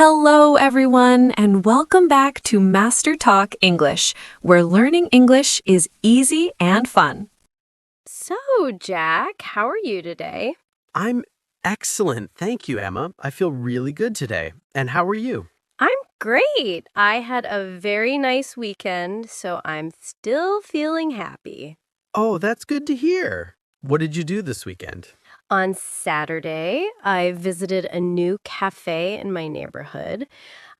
Hello, everyone, and welcome back to Master Talk English, where learning English is easy and fun. So, Jack, how are you today? I'm excellent. Thank you, Emma. I feel really good today. And how are you? I'm great. I had a very nice weekend, so I'm still feeling happy. Oh, that's good to hear. What did you do this weekend? On Saturday, I visited a new cafe in my neighborhood.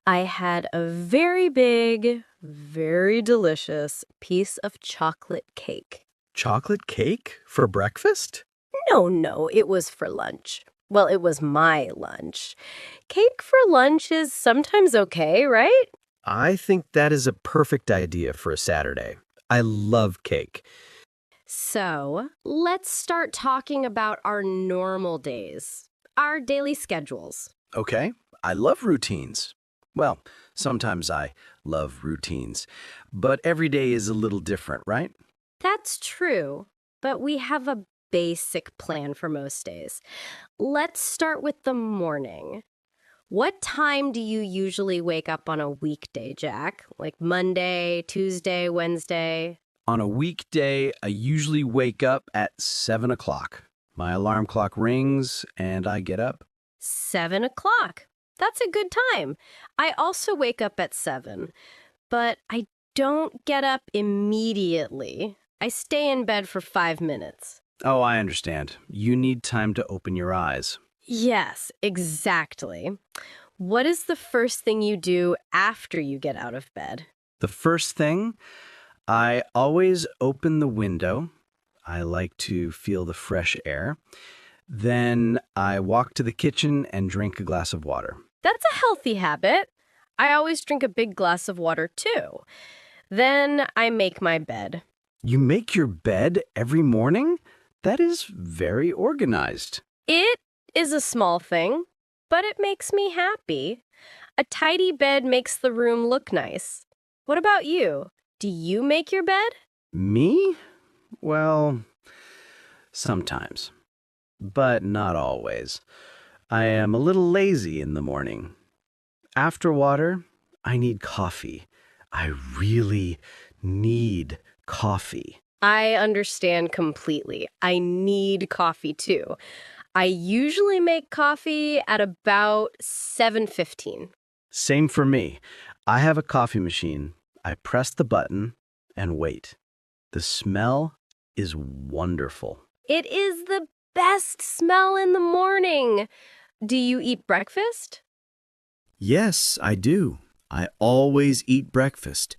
I had a very big, very delicious piece of chocolate cake. Chocolate cake for breakfast? No, it was for lunch. Well, it was my lunch. Cake for lunch is sometimes okay, right? I think that is a perfect idea for a Saturday. I love cake. So, let's start talking about our normal days, our daily schedules. Okay, I love routines. Well, sometimes I love routines, but every day is a little different, right? That's true, but we have a basic plan for most days. Let's start with the morning. What time do you usually wake up on a weekday, Jack? Like Monday, Tuesday, Wednesday? On a weekday, I usually wake up at 7 o'clock. My alarm clock rings and I get up. 7 o'clock. That's a good time. I also wake up at 7, but I don't get up immediately. I stay in bed for 5 minutes. Oh, I understand. You need time to open your eyes. Yes, exactly. What is the first thing you do after you get out of bed? The first thing, I always open the window. I like to feel the fresh air. Then I walk to the kitchen and drink a glass of water. That's a healthy habit. I always drink a big glass of water too. Then I make my bed. You make your bed every morning? That is very organized. It is a small thing, but it makes me happy. A tidy bed makes the room look nice. What about you? Do you make your bed? Me? Well, sometimes, but not always. I am a little lazy in the morning. After water, I need coffee. I really need coffee. I understand completely. I need coffee too. I usually make coffee at about 7:15. Same for me. I have a coffee machine. I press the button and wait. The smell is wonderful. It is the best smell in the morning. Do you eat breakfast? Yes, I do. I always eat breakfast.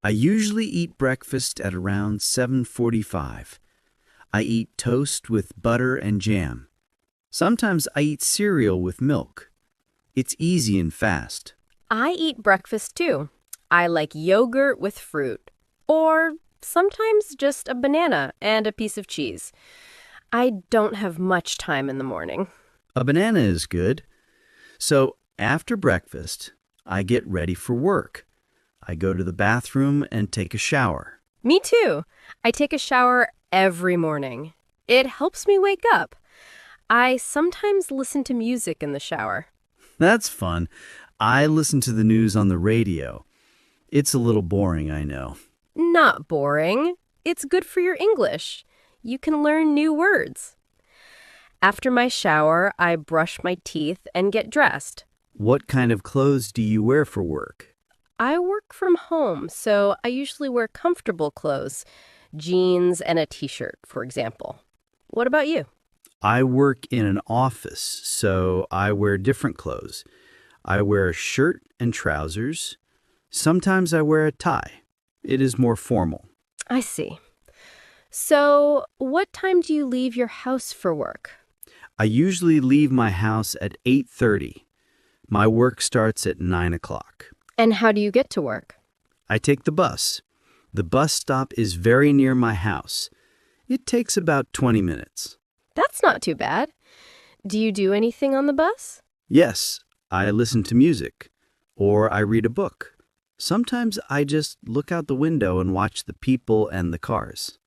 I usually eat breakfast at around 7:45. I eat toast with butter and jam. Sometimes I eat cereal with milk. It's easy and fast. I eat breakfast too. I like yogurt with fruit, or sometimes just a banana and a piece of cheese. I don't have much time in the morning. A banana is good. So after breakfast, I get ready for work. I go to the bathroom and take a shower. Me too. I take a shower every morning. It helps me wake up. I sometimes listen to music in the shower. That's fun. I listen to the news on the radio. It's a little boring, I know. Not boring. It's good for your English. You can learn new words. After my shower, I brush my teeth and get dressed. What kind of clothes do you wear for work? I work from home, so I usually wear comfortable clothes, jeans and a t-shirt, for example. What about you? I work in an office, so I wear different clothes. I wear a shirt and trousers. Sometimes I wear a tie. It is more formal. I see. So, what time do you leave your house for work? I usually leave my house at 8:30. My work starts at 9 o'clock. And how do you get to work? I take the bus. The bus stop is very near my house. It takes about 20 minutes. That's not too bad. Do you do anything on the bus? Yes, I listen to music, or I read a book. Sometimes I just look out the window and watch the people and the cars.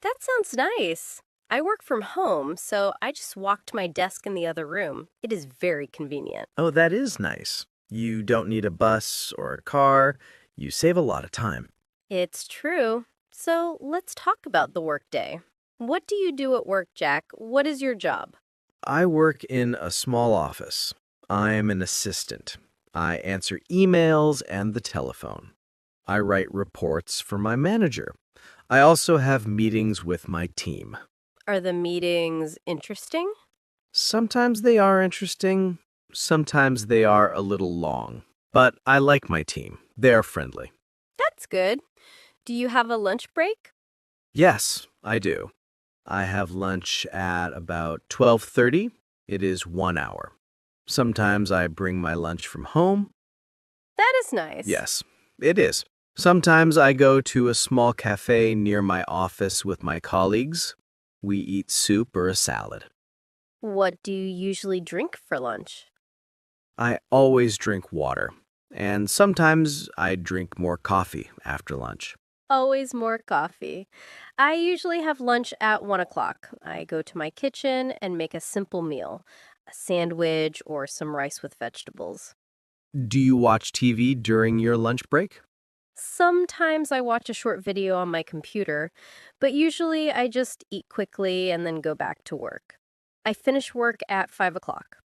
That sounds nice. I work from home, so I just walk to my desk in the other room. It is very convenient. Oh, that is nice. You don't need a bus or a car. You save a lot of time. It's true. So let's talk about the workday. What do you do at work, Jack? What is your job? I work in a small office. I'm an assistant. I answer emails and the telephone. I write reports for my manager. I also have meetings with my team. Are the meetings interesting? Sometimes they are interesting, sometimes they are a little long. But I like my team. They are friendly. That's good. Do you have a lunch break? Yes, I do. I have lunch at about 12:30. It is 1 hour. Sometimes I bring my lunch from home. That is nice. Yes, it is. Sometimes I go to a small cafe near my office with my colleagues. We eat soup or a salad. What do you usually drink for lunch? I always drink water, and sometimes I drink more coffee after lunch. Always more coffee. I usually have lunch at 1 o'clock. I go to my kitchen and make a simple meal, a sandwich or some rice with vegetables. Do you watch TV during your lunch break? Sometimes I watch a short video on my computer, but usually I just eat quickly and then go back to work. I finish work at 5 o'clock.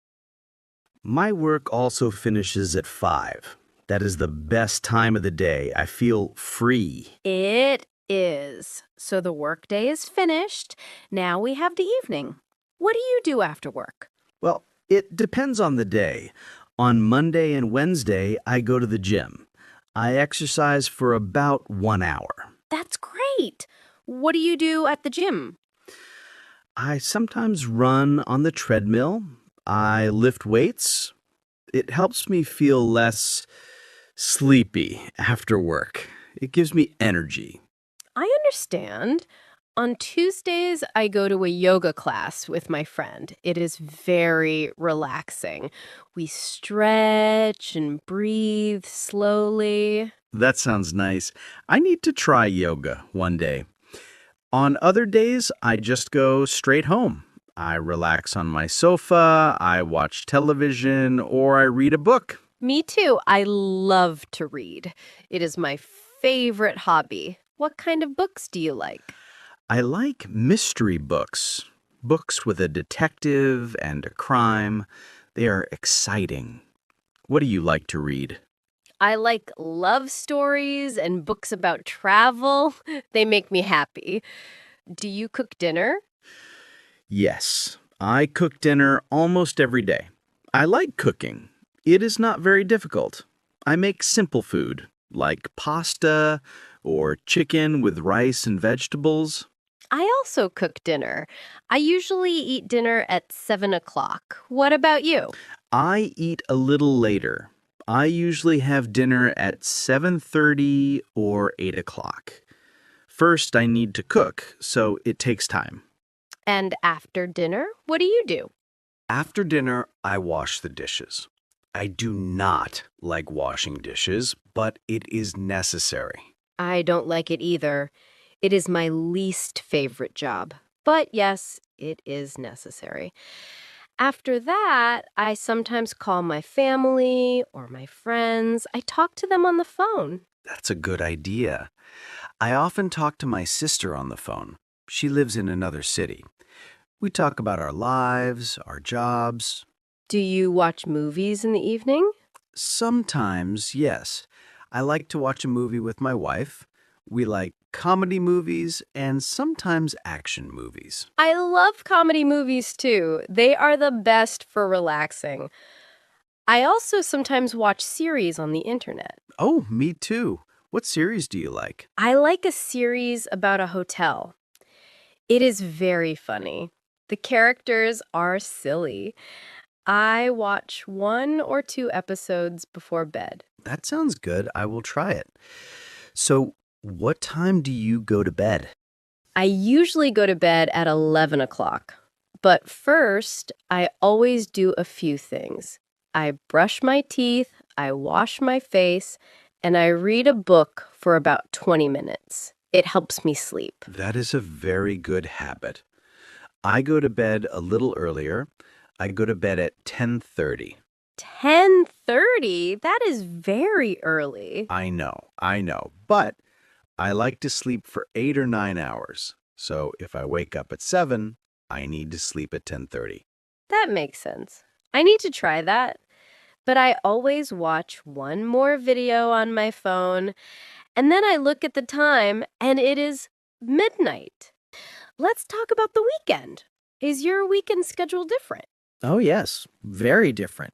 My work also finishes at 5. That is the best time of the day. I feel free. It is. So the workday is finished. Now we have the evening. What do you do after work? Well, it depends on the day. On Monday and Wednesday, I go to the gym. I exercise for about 1 hour. That's great. What do you do at the gym? I sometimes run on the treadmill. I lift weights. It helps me feel less sleepy after work. It gives me energy. I understand. On Tuesdays, I go to a yoga class with my friend. It is very relaxing. We stretch and breathe slowly. That sounds nice. I need to try yoga one day. On other days, I just go straight home. I relax on my sofa, I watch television, or I read a book. Me too. I love to read. It is my favorite hobby. What kind of books do you like? I like mystery books. Books with a detective and a crime. They are exciting. What do you like to read? I like love stories and books about travel. They make me happy. Do you cook dinner? Yes, I cook dinner almost every day. I like cooking. It is not very difficult. I make simple food, like pasta or chicken with rice and vegetables. I also cook dinner. I usually eat dinner at 7 o'clock. What about you? I eat a little later. I usually have dinner at 7:30 or 8 o'clock. First, I need to cook, so it takes time. And after dinner, what do you do? After dinner, I wash the dishes. I do not like washing dishes, but it is necessary. I don't like it either. It is my least favorite job. But yes, it is necessary. After that, I sometimes call my family or my friends. I talk to them on the phone. That's a good idea. I often talk to my sister on the phone. She lives in another city. We talk about our lives, our jobs. Do you watch movies in the evening? Sometimes, yes. I like to watch a movie with my wife. We like comedy movies and sometimes action movies. I love comedy movies too. They are the best for relaxing. I also sometimes watch series on the internet. Oh, me too. What series do you like? I like a series about a hotel. It is very funny. The characters are silly. I watch 1 or 2 episodes before bed. That sounds good. I will try it. So, what time do you go to bed? I usually go to bed at 11 o'clock. But first, I always do a few things. I brush my teeth, I wash my face, and I read a book for about 20 minutes. It helps me sleep. That is a very good habit. I go to bed a little earlier. I go to bed at 10:30. 10:30? 10:30? That is very early. I know. But I like to sleep for 8 or 9 hours. So if I wake up at 7, I need to sleep at 10:30. That makes sense. I need to try that. But I always watch one more video on my phone, and then I look at the time, and it is midnight. Let's talk about the weekend. Is your weekend schedule different? Oh, yes, very different.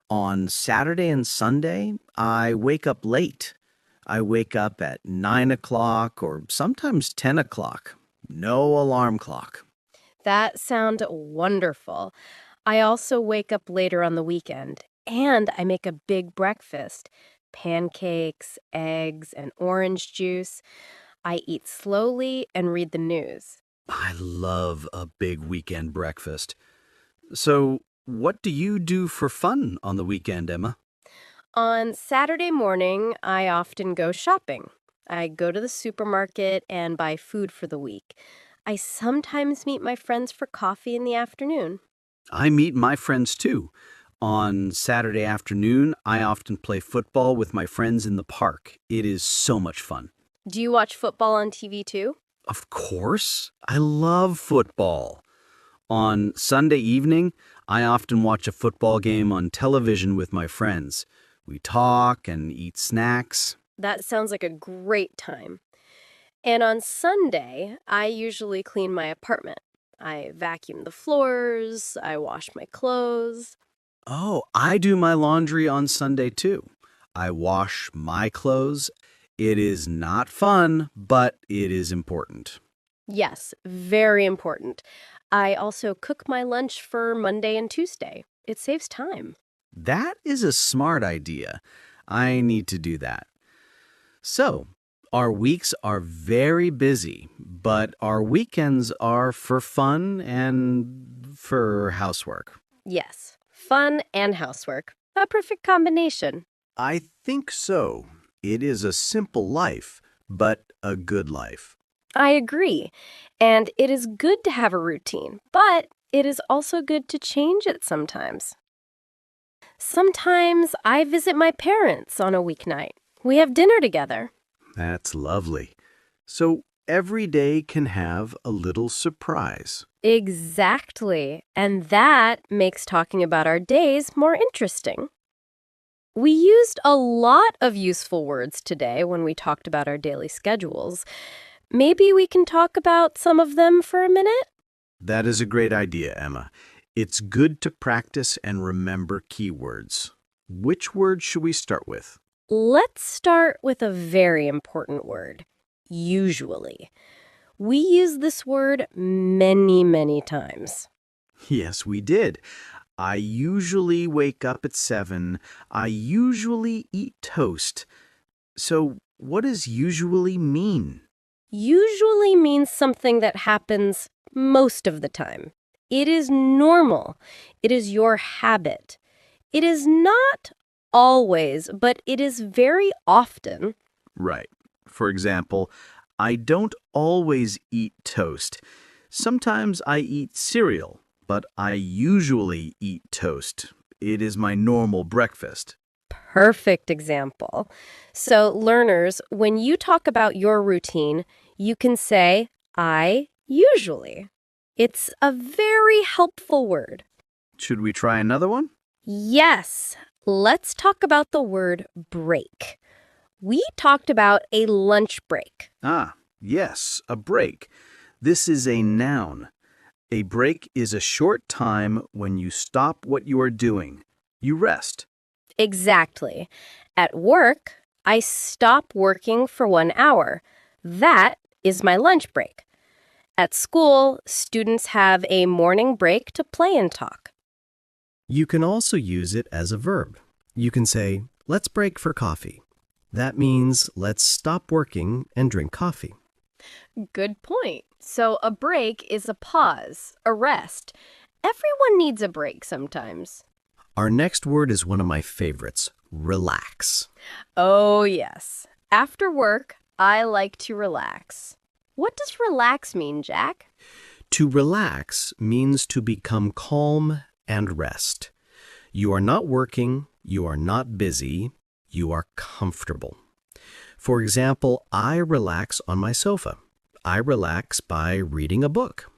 On Saturday and Sunday, I wake up late. I wake up at 9 o'clock or sometimes 10 o'clock. No alarm clock. That sounds wonderful. I also wake up later on the weekend, and I make a big breakfast. Pancakes, eggs, and orange juice. I eat slowly and read the news. I love a big weekend breakfast. So, what do you do for fun on the weekend, Emma? On Saturday morning, I often go shopping. I go to the supermarket and buy food for the week. I sometimes meet my friends for coffee in the afternoon. I meet my friends too. On Saturday afternoon, I often play football with my friends in the park. It is so much fun. Do you watch football on TV too? Of course. I love football. On Sunday evening, I often watch a football game on television with my friends. We talk and eat snacks. That sounds like a great time. And on Sunday, I usually clean my apartment. I vacuum the floors, I wash my clothes. Oh, I do my laundry on Sunday too. I wash my clothes. It is not fun, but it is important. Yes, very important. I also cook my lunch for Monday and Tuesday. It saves time. That is a smart idea. I need to do that. So, our weeks are very busy, but our weekends are for fun and for housework. Yes, fun and housework. A perfect combination. I think so. It is a simple life, but a good life. I agree. And it is good to have a routine, but it is also good to change it sometimes. Sometimes I visit my parents on a weeknight. We have dinner together. That's lovely. So every day can have a little surprise. Exactly. And that makes talking about our days more interesting. We used a lot of useful words today when we talked about our daily schedules. Maybe we can talk about some of them for a minute? That is a great idea, Emma. It's good to practice and remember keywords. Which word should we start with? Let's start with a very important word, usually. We use this word many, many times. Yes, we did. I usually wake up at 7. I usually eat toast. So, what does usually mean? Usually means something that happens most of the time. It is normal. It is your habit. It is not always, but it is very often. Right. For example, I don't always eat toast. Sometimes I eat cereal, but I usually eat toast. It is my normal breakfast. Perfect example. So, learners, when you talk about your routine, you can say, I usually. It's a very helpful word. Should we try another one? Yes. Let's talk about the word break. We talked about a lunch break. Ah, yes, a break. This is a noun. A break is a short time when you stop what you are doing. You rest. Exactly. At work, I stop working for 1 hour. That is my lunch break. At school, students have a morning break to play and talk. You can also use it as a verb. You can say, let's break for coffee. That means let's stop working and drink coffee. Good point. So a break is a pause, a rest. Everyone needs a break sometimes. Our next word is one of my favorites, relax. Oh, yes. After work, I like to relax. What does relax mean, Jack? To relax means to become calm and rest. You are not working, You are not busy. You are comfortable. For example, I relax on my sofa. I relax by reading a book.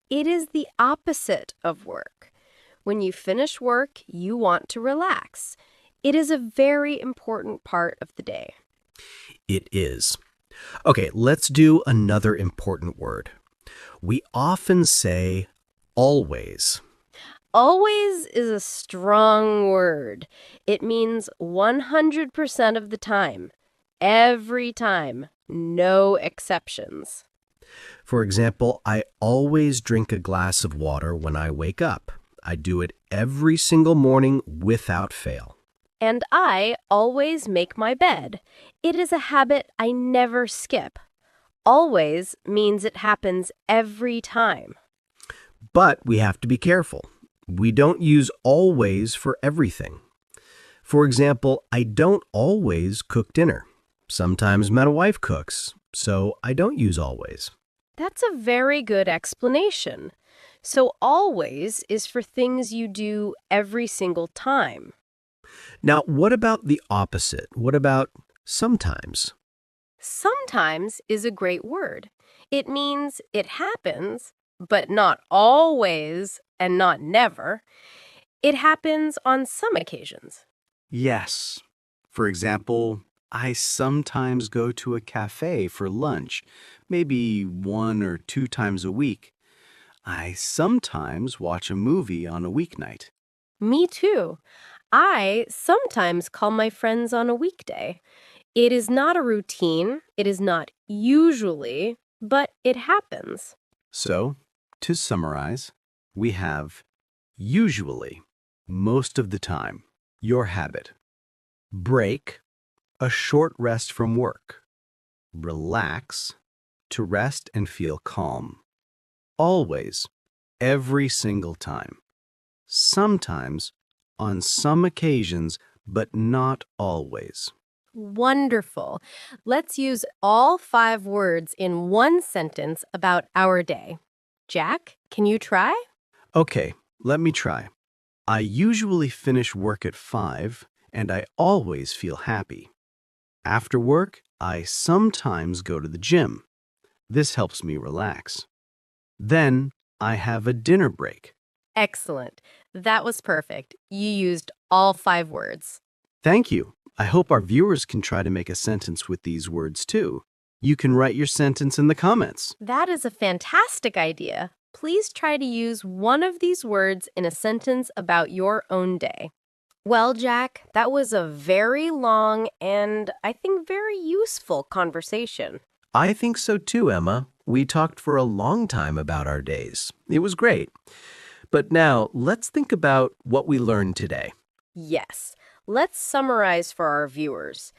It is the opposite of work. When you finish work, you want to relax. It is a very important part of the day. It is. Okay, let's do another important word. We often say always. Always is a strong word. It means 100% of the time. Every time. No exceptions. For example, I always drink a glass of water when I wake up. I do it every single morning without fail. And I always make my bed. It is a habit I never skip. Always means it happens every time. But we have to be careful. We don't use always for everything. For example, I don't always cook dinner. Sometimes my wife cooks, so I don't use always. That's a very good explanation. So always is for things you do every single time. Now, what about the opposite? What about sometimes? Sometimes is a great word. It means it happens, but not always and not never. It happens on some occasions. Yes. For example, I sometimes go to a cafe for lunch, maybe 1 or 2 times a week. I sometimes watch a movie on a weeknight. Me too. I sometimes call my friends on a weekday. It is not a routine. It is not usually, but it happens. So, to summarize, we have usually, most of the time, your habit. Break, a short rest from work. Relax, to rest and feel calm. Always, every single time. Sometimes, on some occasions, but not always. Wonderful. Let's use all 5 words in one sentence about our day. Jack, can you try? Okay, let me try. I usually finish work at 5, and I always feel happy. After work, I sometimes go to the gym. This helps me relax. Then, I have a dinner break. Excellent. That was perfect. You used all 5 words. Thank you. I hope our viewers can try to make a sentence with these words too. You can write your sentence in the comments. That is a fantastic idea. Please try to use one of these words in a sentence about your own day. Well, Jack, that was a very long and I think very useful conversation. I think so too, Emma. We talked for a long time about our days. It was great. But now, let's think about what we learned today. Yes, let's summarize for our viewers.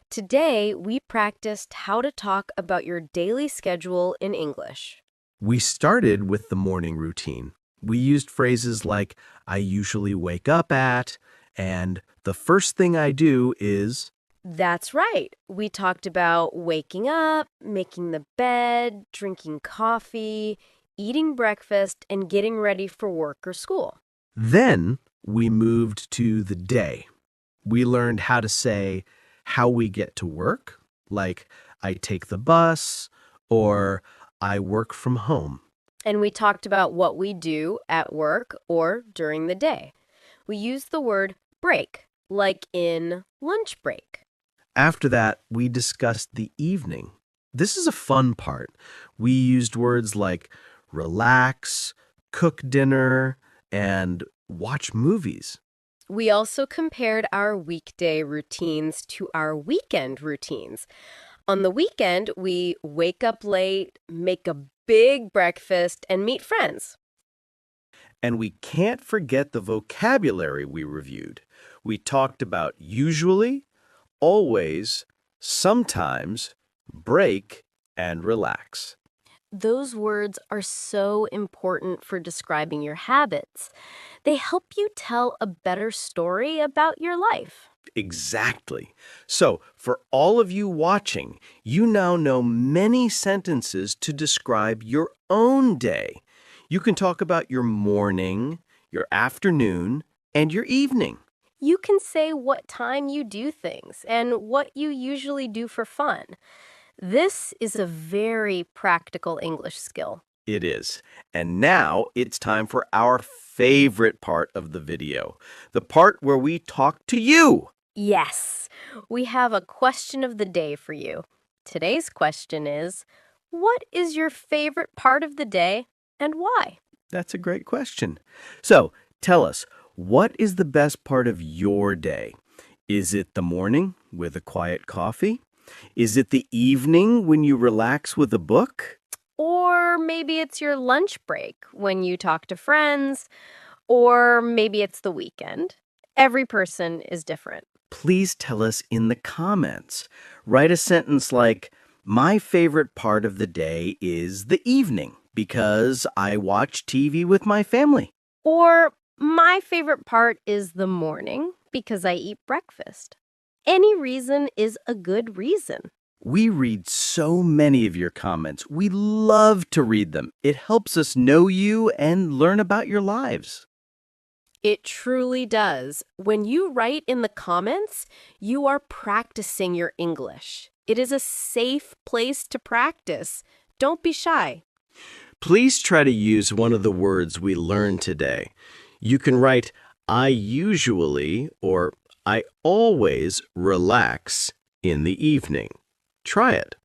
Today, we practiced how to talk about your daily schedule in English. We started with the morning routine. We used phrases like, I usually wake up at, and the first thing I do is... That's right. We talked about waking up, making the bed, drinking coffee, eating breakfast, and getting ready for work or school. Then we moved to the day. We learned how to say how we get to work, like I take the bus or I work from home. And we talked about what we do at work or during the day. We used the word break, like in lunch break. After that, we discussed the evening. This is a fun part. We used words like relax, cook dinner, and watch movies. We also compared our weekday routines to our weekend routines. On the weekend, we wake up late, make a big breakfast, and meet friends. And we can't forget the vocabulary we reviewed. We talked about usually, always, sometimes, break, and relax. Those words are so important for describing your habits. They help you tell a better story about your life. Exactly. So, for all of you watching, you now know many sentences to describe your own day. You can talk about your morning, your afternoon, and your evening. You can say what time you do things and what you usually do for fun. This is a very practical English skill. It is. And now it's time for our favorite part of the video, the part where we talk to you. Yes, we have a question of the day for you. Today's question is, what is your favorite part of the day and why? That's a great question. So tell us, what is the best part of your day? Is it the morning with a quiet coffee? Is it the evening when you relax with a book? Or maybe it's your lunch break when you talk to friends, or maybe it's the weekend. Every person is different. Please tell us in the comments. Write a sentence like, my favorite part of the day is the evening because I watch TV with my family. Or my favorite part is the morning because I eat breakfast. Any reason is a good reason. We read so many of your comments. We love to read them. It helps us know you and learn about your lives. It truly does. When you write in the comments, you are practicing your English. It is a safe place to practice. Don't be shy. Please try to use one of the words we learned today. You can write, I usually or I always relax in the evening. Try it.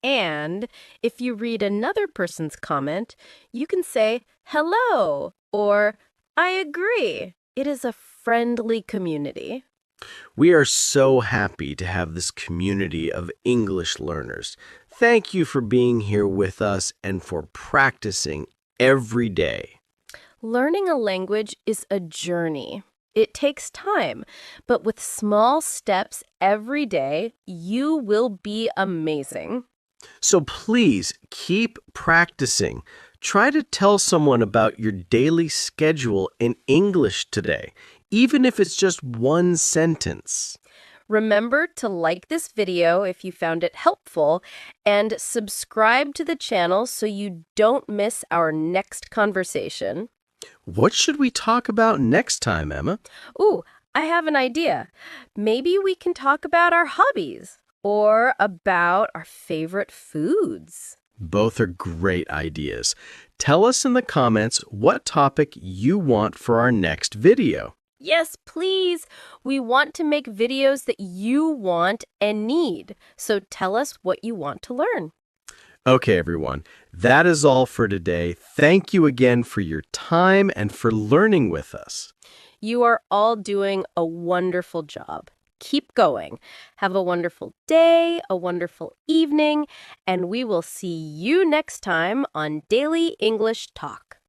And if you read another person's comment, you can say, hello, or I agree. It is a friendly community. We are so happy to have this community of English learners. Thank you for being here with us and for practicing every day. Learning a language is a journey. It takes time, but with small steps every day, you will be amazing. So please keep practicing. Try to tell someone about your daily schedule in English today, even if it's just one sentence. Remember to like this video if you found it helpful and subscribe to the channel so you don't miss our next conversation. What should we talk about next time, Emma? Ooh, I have an idea. Maybe we can talk about our hobbies or about our favorite foods. Both are great ideas. Tell us in the comments what topic you want for our next video. Yes, please. We want to make videos that you want and need. So tell us what you want to learn. Okay, everyone. That is all for today. Thank you again for your time and for learning with us. You are all doing a wonderful job. Keep going. Have a wonderful day, a wonderful evening, and we will see you next time on Daily English Talk.